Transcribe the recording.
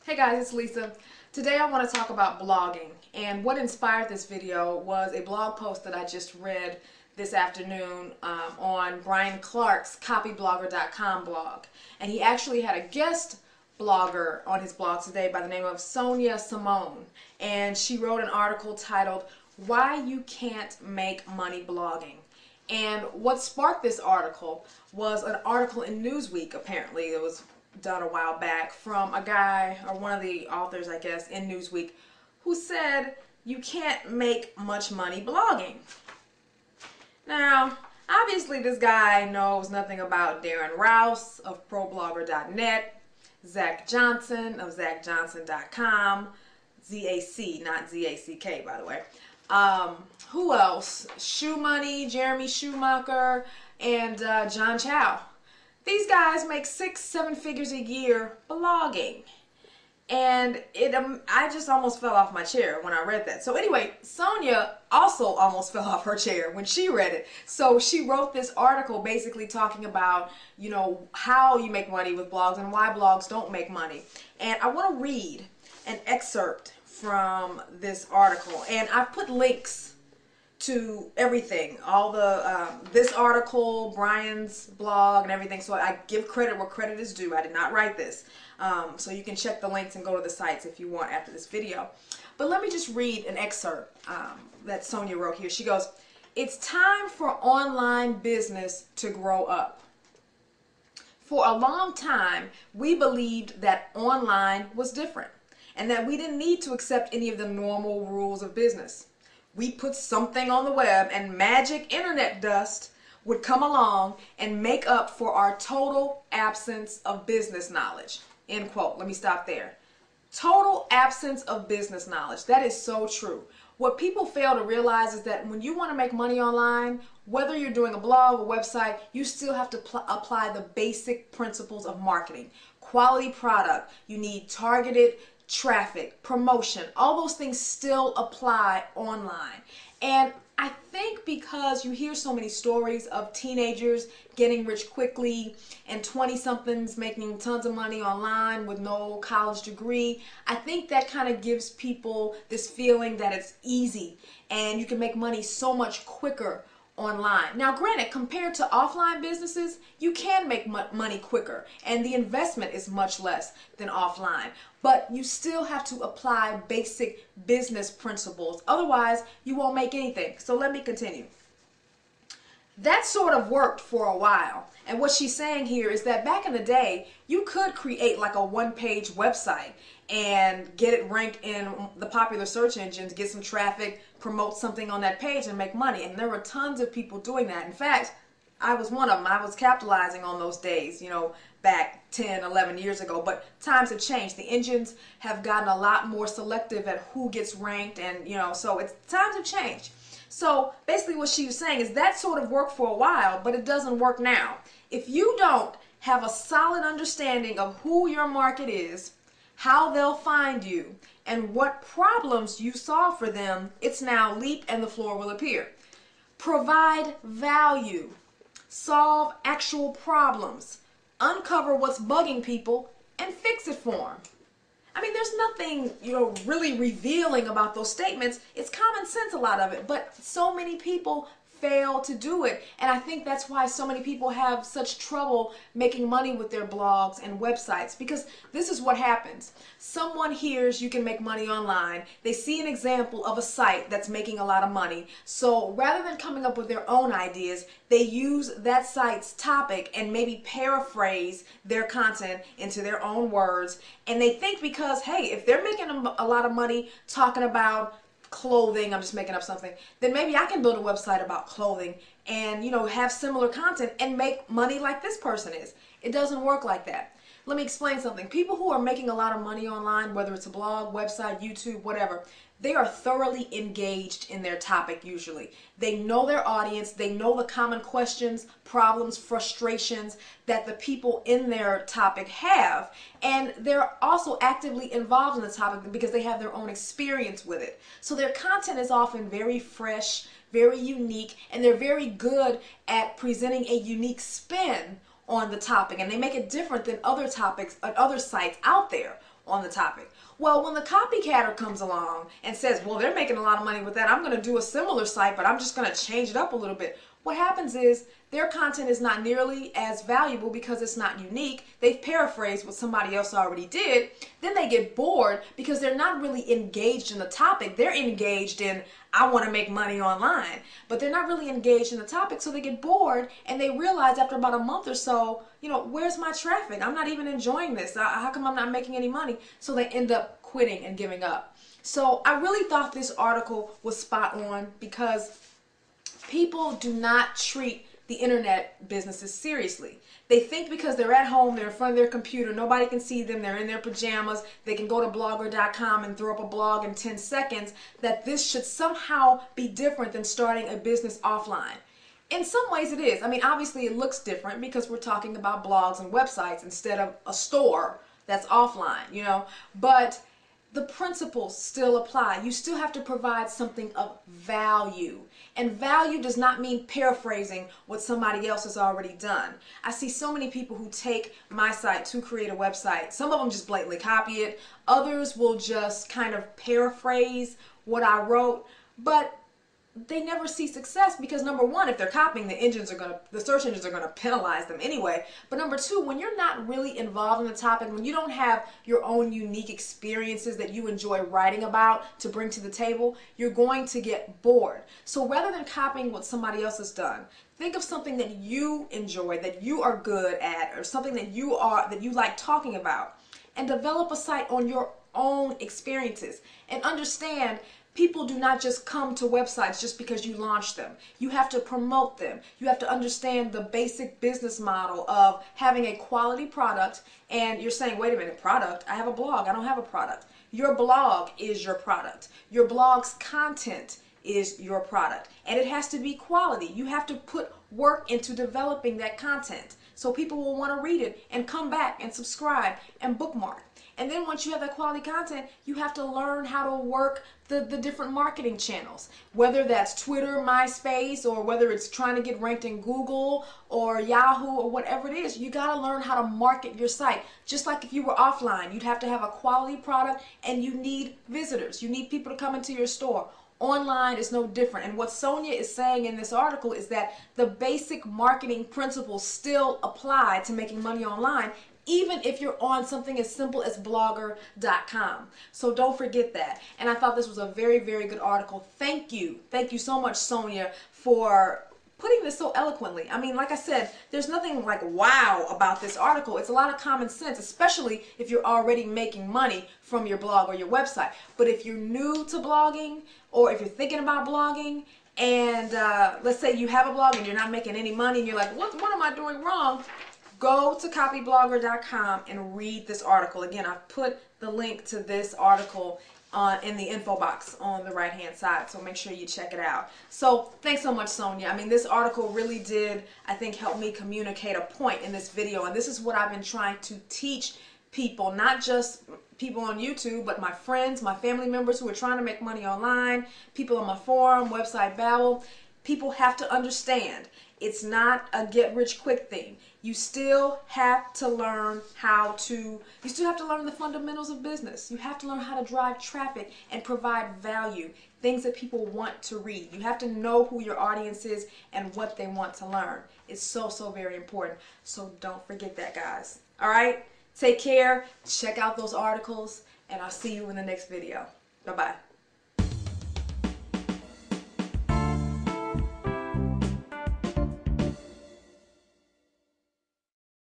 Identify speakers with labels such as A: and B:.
A: Hey guys, it's Lisa. Today I want to talk about blogging, and what inspired this video was a blog post that I just read this afternoon on Brian Clark's copyblogger.com blog, and he actually had a guest blogger on his blog today by the name of Sonia Simone, and she wrote an article titled "Why You Can't Make Money Blogging." And what sparked this article was an article in Newsweek. Apparently it was done a while back from a guy, or one of the authors I guess, in Newsweek, who said you can't make much money blogging. Now obviously this guy knows nothing about Darren Rowse of ProBlogger.net, Zach Johnson of ZachJohnson.com, ZAC, not ZACK by the way. Who else? Shoe Money, Jeremy Schumacher, and John Chow. These guys make 6-7 figures a year blogging. And I just almost fell off my chair when I read that. So anyway, Sonia also almost fell off her chair when she read it. So she wrote this article basically talking about, you know, how you make money with blogs and why blogs don't make money. And I want to read an excerpt from this article. And I've put links to everything, all the this article, Brian's blog, and everything. So I give credit where credit is due. I did not write this, so you can check the links and go to the sites if you want after this video. But let me just read an excerpt that Sonia wrote here. She goes, "It's time for online business to grow up. For a long time, we believed that online was different and that we didn't need to accept any of the normal rules of business. We put something on the web and magic internet dust would come along and make up for our total absence of business knowledge." End quote. Let me stop there. Total absence of business knowledge. That is so true. What people fail to realize is that when you want to make money online, whether you're doing a blog or website, you still have to apply the basic principles of marketing. Quality product. You need targeted traffic, promotion, all those things still apply online. And I think because you hear so many stories of teenagers getting rich quickly and 20-somethings making tons of money online with no college degree, I think that kind of gives people this feeling that it's easy and you can make money so much quicker online. Now granted, compared to offline businesses, you can make money quicker and the investment is much less than offline, but you still have to apply basic business principles, otherwise you won't make anything. So let me continue. That sort of worked for a while, and what she's saying here is that back in the day you could create like a one-page website and get it ranked in the popular search engines, get some traffic, promote something on that page and make money. And there were tons of people doing that. In fact, I was one of them. I was capitalizing on those days, you know, back 10, 11 years ago. But times have changed. The engines have gotten a lot more selective at who gets ranked, and, you know, so times have changed. So basically what she was saying is that sort of worked for a while, but it doesn't work now. If you don't have a solid understanding of who your market is, how they'll find you, and what problems you solve for them, it's now leap and the floor will appear. Provide value. Solve actual problems. Uncover what's bugging people and fix it for them. I mean, there's nothing, you know, really revealing about those statements. It's common sense, a lot of it, but so many people fail to do it. And I think that's why so many people have such trouble making money with their blogs and websites, because this is what happens. Someone hears you can make money online. They see an example of a site that's making a lot of money. So rather than coming up with their own ideas, they use that site's topic and maybe paraphrase their content into their own words. And they think because, hey, if they're making a lot of money talking about clothing, I'm just making up something, then maybe I can build a website about clothing and, you know, have similar content and make money like this person is. It doesn't work like that. Let me explain something. People who are making a lot of money online, whether it's a blog, website, YouTube, whatever, they are thoroughly engaged in their topic usually. They know their audience, they know the common questions, problems, frustrations that the people in their topic have, and they're also actively involved in the topic because they have their own experience with it. So their content is often very fresh, very unique, and they're very good at presenting a unique spin on the topic, and they make it different than other topics, other sites out there on the topic. Well, when the copycatter comes along and says, well, they're making a lot of money with that, I'm going to do a similar site, but I'm just going to change it up a little bit. What happens is their content is not nearly as valuable because it's not unique. They've paraphrased what somebody else already did. Then they get bored because they're not really engaged in the topic. They're engaged in, I want to make money online. But they're not really engaged in the topic, so they get bored and they realize after about a month or so, you know, where's my traffic? I'm not even enjoying this. How come I'm not making any money? So they end up quitting and giving up. So I really thought this article was spot on because people do not treat the internet businesses seriously. They think because they're at home, they're in front of their computer, nobody can see them, they're in their pajamas, they can go to blogger.com and throw up a blog in 10 seconds, that this should somehow be different than starting a business offline. In some ways it is. I mean, obviously it looks different because we're talking about blogs and websites instead of a store that's offline, you know, but the principles still apply. You still have to provide something of value. And value does not mean paraphrasing what somebody else has already done. I see so many people who take my site to create a website. Some of them just blatantly copy it. Others will just kind of paraphrase what I wrote. But they never see success because, number one, if they're copying, the search engines are gonna penalize them anyway. But number two, when you're not really involved in the topic, when you don't have your own unique experiences that you enjoy writing about to bring to the table, you're going to get bored. So rather than copying what somebody else has done, think of something that you enjoy, that you are good at, or something that you like talking about, and develop a site on your own experiences. And understand, people do not just come to websites just because you launch them. You have to promote them. You have to understand the basic business model of having a quality product. And you're saying, wait a minute, product? I have a blog. I don't have a product. Your blog is your product. Your blog's content is your product. And it has to be quality. You have to put work into developing that content so people will want to read it and come back and subscribe and bookmark. And then once you have that quality content, you have to learn how to work the different marketing channels, whether that's Twitter, MySpace, or whether it's trying to get ranked in Google or Yahoo or whatever it is. You got to learn how to market your site. Just like if you were offline, you'd have to have a quality product and you need visitors. You need people to come into your store. Online is no different. And what Sonia is saying in this article is that the basic marketing principles still apply to making money online, even if you're on something as simple as blogger.com. So don't forget that. And I thought this was a very, very good article. Thank you. Thank you so much, Sonia, for putting this so eloquently. I mean, like I said, there's nothing like wow about this article. It's a lot of common sense, especially if you're already making money from your blog or your website. But if you're new to blogging, or if you're thinking about blogging, and let's say you have a blog and you're not making any money and you're like, what am I doing wrong? Go to copyblogger.com and read this article. Again, I've put the link to this article in the info box on the right hand side, so make sure you check it out. So thanks so much, Sonia. I mean, this article really did, I think, help me communicate a point in this video, and this is what I've been trying to teach people, not just people on YouTube, but my friends, my family members who are trying to make money online, people on my forum, website Babbel. People have to understand it's not a get-rich-quick thing. You still have to learn you still have to learn the fundamentals of business. You have to learn how to drive traffic and provide value, things that people want to read. You have to know who your audience is and what they want to learn. It's so, so very important. So don't forget that, guys. All right? Take care. Check out those articles, and I'll see you in the next video. Bye-bye.